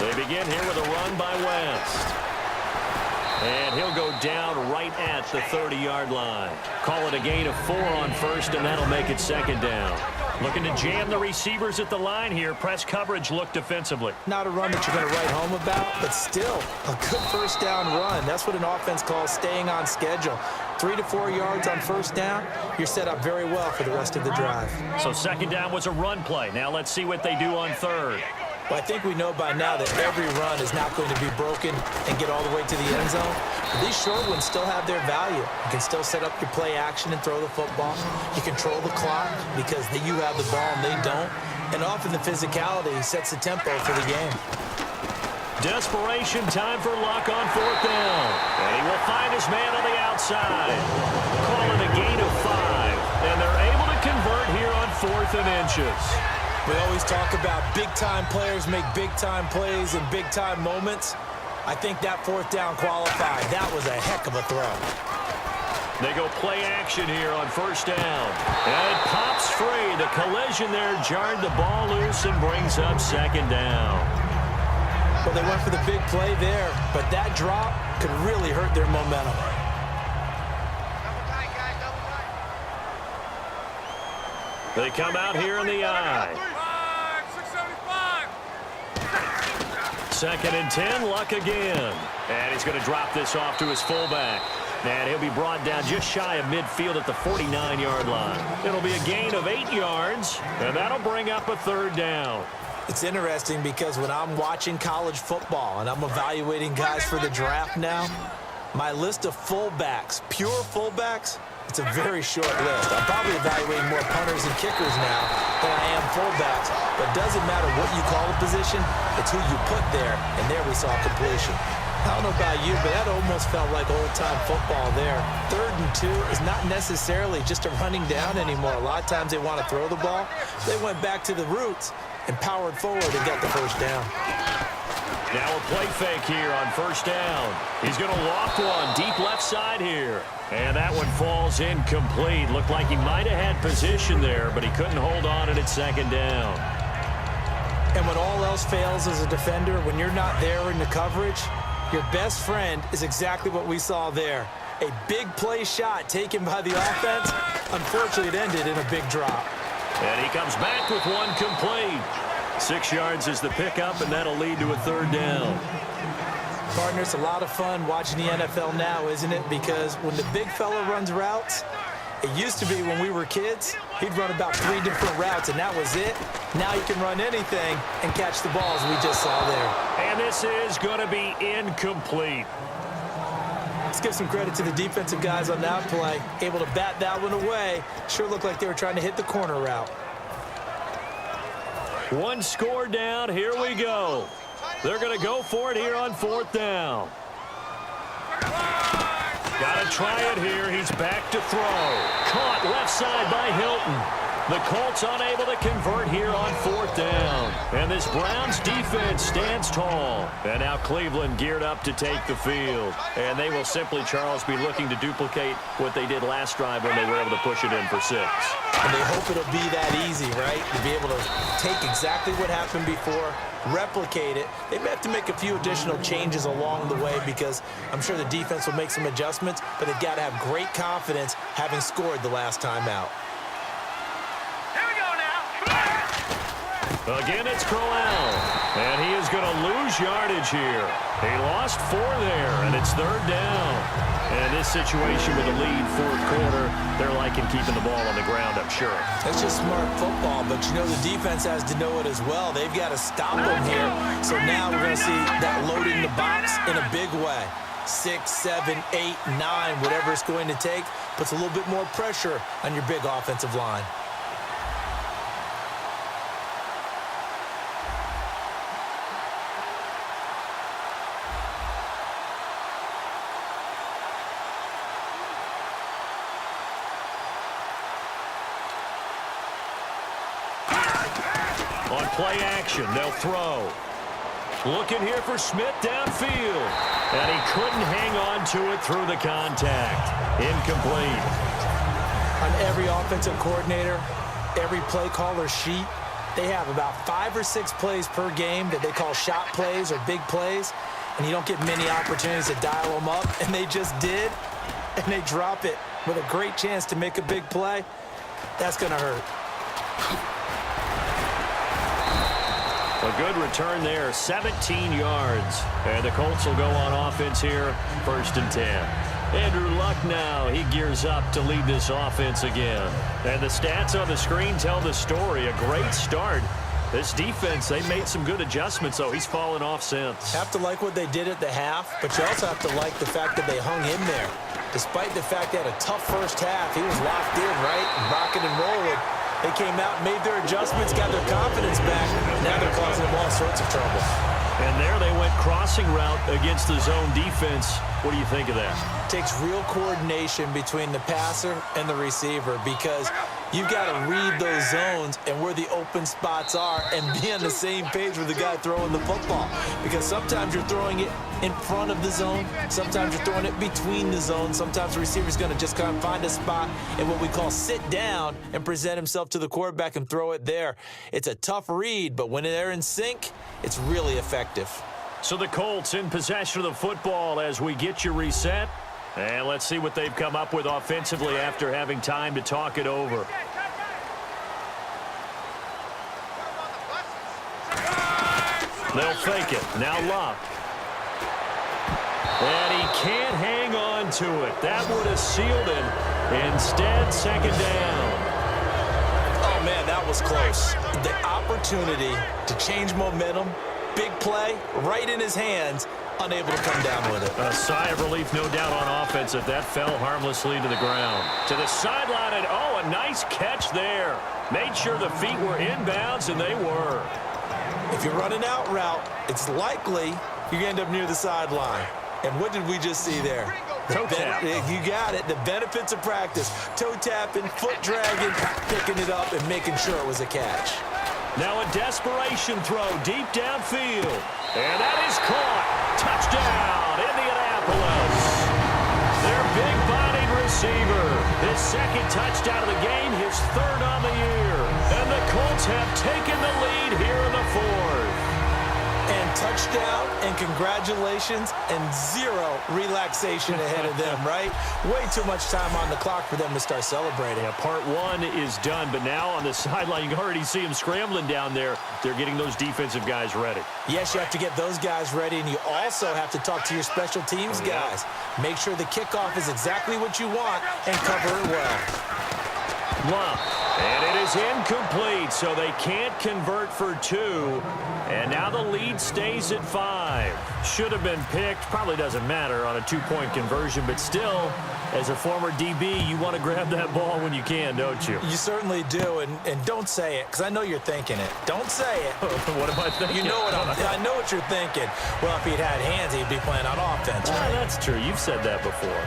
They begin here with a run by West. And he'll go down right at the 30-yard line. Call it a gain of 4 on first, and that'll make it second down. Looking to jam the receivers at the line here. Press coverage look defensively. Not a run that you're going to write home about, but still a good first down run. That's what an offense calls staying on schedule. 3 to 4 yards on first down, you're set up very well for the rest of the drive. So second down was a run play. Now let's see what they do on third. Well, I think we know by now that every run is not going to be broken and get all the way to the end zone. But these short ones still have their value. You can still set up your play action and throw the football. You control the clock because you have the ball and they don't. And often the physicality sets the tempo for the game. Desperation time for Luck on fourth down. And he will find his man on the outside. Call it a gain of 5. And they're able to convert here on 4th and inches. We always talk about big-time players make big-time plays in big-time moments. I think that fourth down qualified. That was a heck of a throw. They go play action here on first down. And it pops free. The collision there jarred the ball loose and brings up second down. Well, they went for the big play there, but that drop could really hurt their momentum. They come out here in the eye. 2nd and 10, Luck again. And he's going to drop this off to his fullback. And he'll be brought down just shy of midfield at the 49-yard line. It'll be a gain of 8 yards, and that'll bring up a third down. It's interesting because when I'm watching college football and I'm evaluating guys for the draft now, my list of fullbacks, pure fullbacks, it's a very short list. I'm probably evaluating more punters and kickers now than I am fullbacks. But it doesn't matter what you call a position, it's who you put there. And there we saw completion. I don't know about you, but that almost felt like old-time football there. 3rd and 2 is not necessarily just a running down anymore. A lot of times they want to throw the ball. They went back to the roots and powered forward and got the first down. Now a play fake here on first down. He's going to loft one deep left side here. And that one falls incomplete. Looked like he might have had position there, but he couldn't hold on at its second down. And when all else fails as a defender, when you're not there in the coverage, your best friend is exactly what we saw there. A big play shot taken by the offense. Unfortunately, it ended in a big drop. And he comes back with one complete. 6 yards is the pickup, and that'll lead to a third down. Partner, it's a lot of fun watching the NFL now, isn't it? Because when the big fella runs routes, it used to be when we were kids, he'd run about 3 different routes, and that was it. Now he can run anything and catch the balls we just saw there. And this is going to be incomplete. Let's give some credit to the defensive guys on that play. Able to bat that one away. Sure looked like they were trying to hit the corner route. One score down. Here we go. They're going to go for it here on fourth down. Got to try it here. He's back to throw. Caught left side by Hilton. The Colts unable to convert here on 4th down. And this Browns defense stands tall. And now Cleveland geared up to take the field. And they will simply, Charles, be looking to duplicate what they did last drive when they were able to push it in for 6. And they hope it'll be that easy, right? To be able to take exactly what happened before, replicate it. They may have to make a few additional changes along the way because I'm sure the defense will make some adjustments, but they've got to have great confidence having scored the last time out. Again, it's Crowell, and he is going to lose yardage here. He lost 4 there, and it's 3rd down. And in this situation with a lead 4th quarter, they're liking keeping the ball on the ground, I'm sure. That's just smart football, but you know the defense has to know it as well. They've got to stop them here. So now we're going to see that loading the box in a big way. 6, 7, 8, 9, whatever it's going to take, puts a little bit more pressure on your big offensive line. On play action, they'll throw. Looking here for Smith downfield. And he couldn't hang on to it through the contact. Incomplete. On every offensive coordinator, every play caller sheet, they have about 5 or 6 plays per game that they call shot plays or big plays. And you don't get many opportunities to dial them up. And they just did. And they drop it with a great chance to make a big play. That's going to hurt. A good return there, 17 yards. And the Colts will go on offense here, 1st and 10. Andrew Luck now, he gears up to lead this offense again. And the stats on the screen tell the story. A great start. This defense, they made some good adjustments, though. He's fallen off since. Have to like what they did at the half, but you also have to like the fact that they hung in there. Despite the fact they had a tough first half, he was locked in, right, and rocking and rolling. They came out, made their adjustments, got their confidence back. Now they're causing them all sorts of trouble. And there they went crossing route against the zone defense. What do you think of that? Takes real coordination between the passer and the receiver because you've got to read those zones and where the open spots are and be on the same page with the guy throwing the football. Because sometimes you're throwing it in front of the zone. Sometimes you're throwing it between the zones. Sometimes the receiver's going to just kind of find a spot and what we call sit down and present himself to the quarterback and throw it there. It's a tough read, but when they're in sync, it's really effective. So the Colts in possession of the football as we get you reset. And let's see what they've come up with offensively after having time to talk it over. They'll fake it. Now Luck. And he can't hang on to it. That would have sealed him. Instead, 2nd down. Oh, man, that was close. The opportunity to change momentum, big play, right in his hands, unable to come down with it. A sigh of relief, no doubt, on offense if that fell harmlessly to the ground. To the sideline, and a nice catch there. Made sure the feet were inbounds, and they were. If you're running out route, it's likely you're going to end up near the sideline. And what did we just see there? Toe tap. You got it. The benefits of practice. Toe tapping, foot dragging, picking it up, and making sure it was a catch. Now a desperation throw deep downfield. And that is caught. Touchdown, Indianapolis. Their big-bodied receiver. His 2nd touchdown of the game, his 3rd on the year. And the Colts have taken the lead here in the 4th. And touchdown, and congratulations, and 0 relaxation ahead of them, right? Way too much time on the clock for them to start celebrating. Yeah, part 1 is done, but now on the sideline, you can already see them scrambling down there. They're getting those defensive guys ready. Yes, you have to get those guys ready, and you also have to talk to your special teams guys. Make sure the kickoff is exactly what you want and cover it well. Luck. And it is incomplete, so they can't convert for 2. And now the lead stays at 5. Should have been picked. Probably doesn't matter on a 2-point conversion, but still, as a former DB, you want to grab that ball when you can, don't you? You certainly do, and don't say it, because I know you're thinking it. Don't say it. What am I thinking? You know what I know what you're thinking. Well, if he'd had hands, he'd be playing on offense, right? That's true. You've said that before.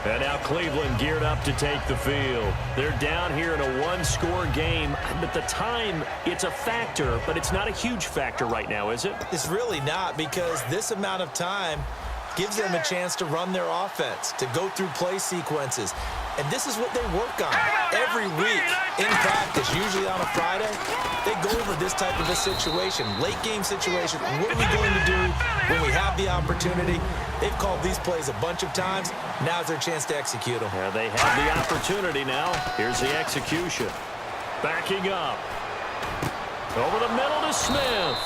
And now Cleveland geared up to take the field. They're down here in a one-score game. At the time, it's a factor, but it's not a huge factor right now, is it? It's really not, because this amount of time gives them a chance to run their offense, to go through play sequences. And this is what they work on every week in practice, usually on a Friday. They go over this type of a situation, late game situation. What are we going to do when we have the opportunity? They've called these plays a bunch of times. Now's their chance to execute them. Yeah, they have the opportunity now. Here's the execution. Backing up. Over the middle to Smith.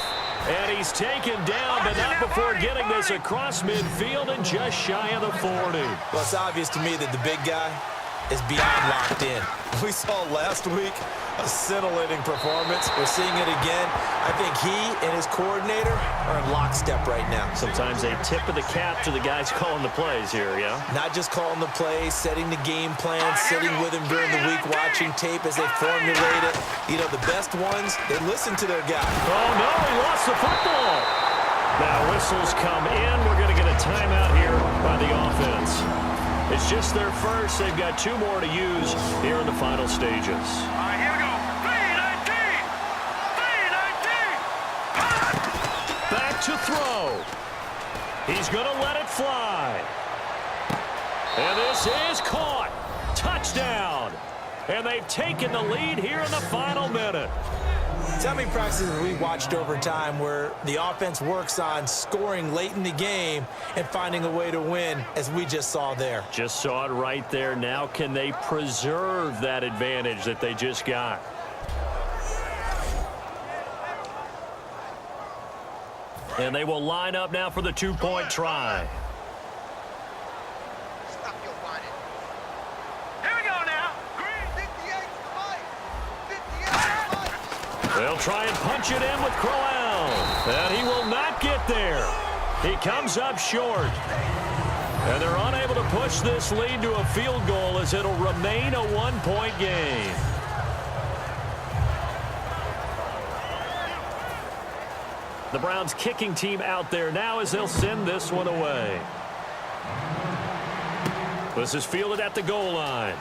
And he's taken down, but not before getting this across midfield and just shy of the 40. Well, it's obvious to me that the big guy is beyond locked in. We saw last week a scintillating performance. We're seeing it again. I think he and his coordinator are in lockstep right now. Sometimes a tip of the cap to the guys calling the plays here, yeah? Not just calling the plays, setting the game plan, sitting with him during the week, watching tape as they formulate it. You know, the best ones, they listen to their guy. Oh, no, he lost the football. Now whistles come in. We're going to get a timeout here by the offense. It's just their first. They've got 2 more to use here in the final stages. All right, here we go. 3-19. Back to throw. He's going to let it fly. And this is caught. Touchdown. And they've taken the lead here in the final minute. How many practices we watched over time where the offense works on scoring late in the game and finding a way to win, as we just saw there? Just saw it right there. Now can they preserve that advantage that they just got? And they will line up now for the 2-point try. Stop your whining. Here we go now. 58 They'll try and punch it in with Crowell. And he will not get there. He comes up short. And they're unable to push this lead to a field goal as it'll remain a 1-point game. The Browns kicking team out there now as they'll send this one away. This is fielded at the goal line.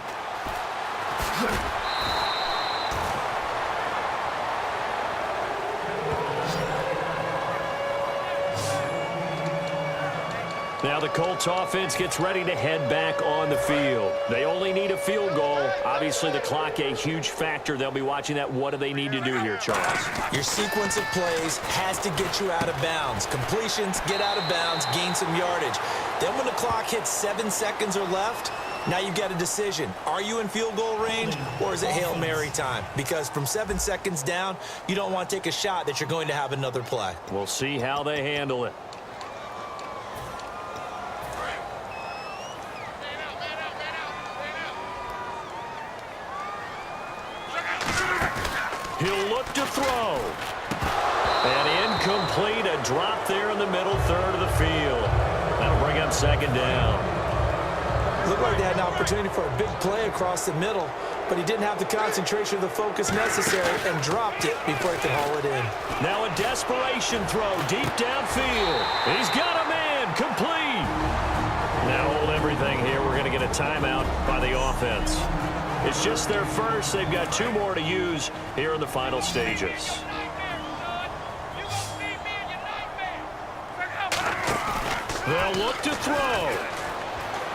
Now the Colts offense gets ready to head back on the field. They only need a field goal. Obviously, the clock a huge factor. They'll be watching that. What do they need to do here, Charles? Your sequence of plays has to get you out of bounds. Completions, get out of bounds, gain some yardage. Then when the clock hits 7 seconds or left, now you've got a decision. Are you in field goal range, or is it Hail Mary time? Because from 7 seconds down, you don't want to take a shot that you're going to have another play. We'll see how they handle it. He'll look to throw. And incomplete, a drop there in the middle third of the field. That'll bring up second down. Looked like they had an opportunity for a big play across the middle, but he didn't have the concentration or the focus necessary and dropped it before he could haul it in. Now a desperation throw deep downfield. He's got a man, complete. Now hold everything here. We're going to get a timeout by the offense. It's just their first. They've got 2 more to use here in the final stages. They'll look to throw.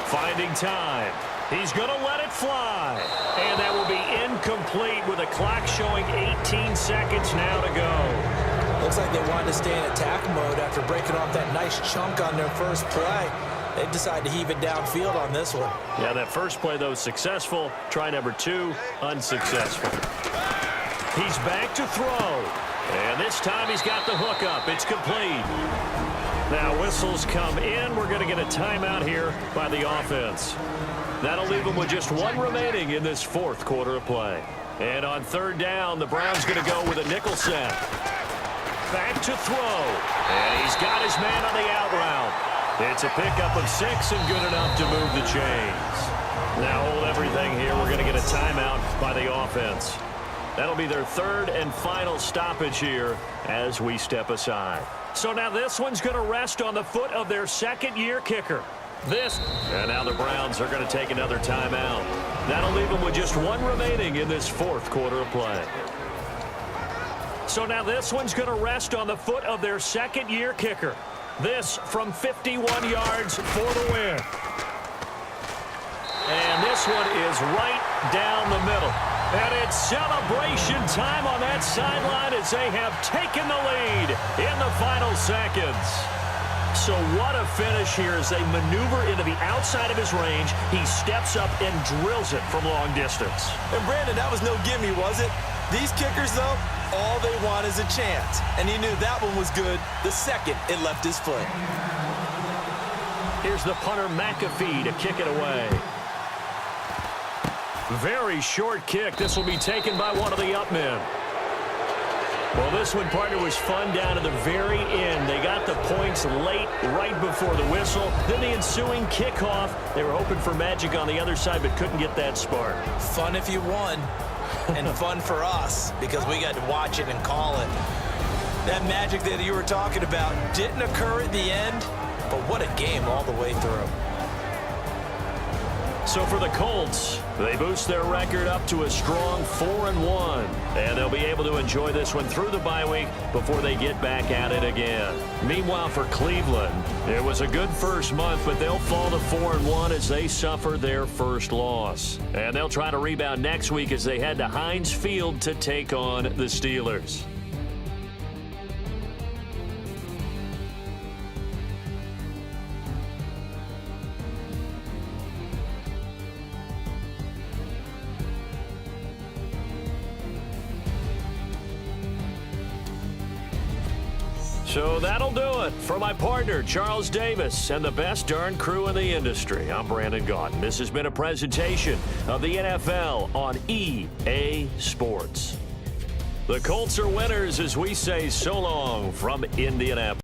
Finding time. He's going to let it fly. And that will be incomplete with a clock showing 18 seconds now to go. Looks like they wanted to stay in attack mode after breaking off that nice chunk on their first play. They decided to heave it downfield on this one. Yeah, that first play, though, successful. Try number 2, unsuccessful. He's back to throw. And this time he's got the hook up. It's complete. Now whistles come in. We're going to get a timeout here by the offense. That'll leave them with just 1 remaining in this 4th quarter of play. And on 3rd down, the Browns going to go with a nickel set. Back to throw. And he's got his man on the out route. It's a pickup of 6 and good enough to move the chains. Now hold everything here. We're going to get a timeout by the offense. That'll be their 3rd and final stoppage here as we step aside. So now this one's going to rest on the foot of their 2nd-year kicker. And now the Browns are going to take another timeout. That'll leave them with just one remaining in this fourth quarter of play. So now this one's going to rest on the foot of their second-year kicker. This from 51 yards for the win. And this one is right down the middle. And it's celebration time on that sideline as they have taken the lead in the final seconds. So what a finish here as they maneuver into the outside of his range. He steps up and drills it from long distance. And Brandon, that was no gimme, was it? These kickers, though, all they want is a chance. And he knew that one was good the second it left his foot. Here's the punter McAfee to kick it away. Very short kick. This will be taken by one of the up men. Well, this one, partner, was fun down to the very end. They got the points late, right before the whistle. Then the ensuing kickoff. They were hoping for magic on the other side, but couldn't get that spark. Fun if you won, and fun for us because we got to watch it and call it. That magic that you were talking about didn't occur at the end, but what a game all the way through. So for the Colts, they boost their record up to a strong 4-1. And they'll be able to enjoy this one through the bye week before they get back at it again. Meanwhile, for Cleveland, it was a good first month, but they'll fall to 4-1 as they suffer their first loss. And they'll try to rebound next week as they head to Heinz Field to take on the Steelers. So that'll do it for my partner, Charles Davis, and the best darn crew in the industry. I'm Brandon Gaudin. This has been a presentation of the NFL on EA Sports. The Colts are winners as we say so long from Indianapolis.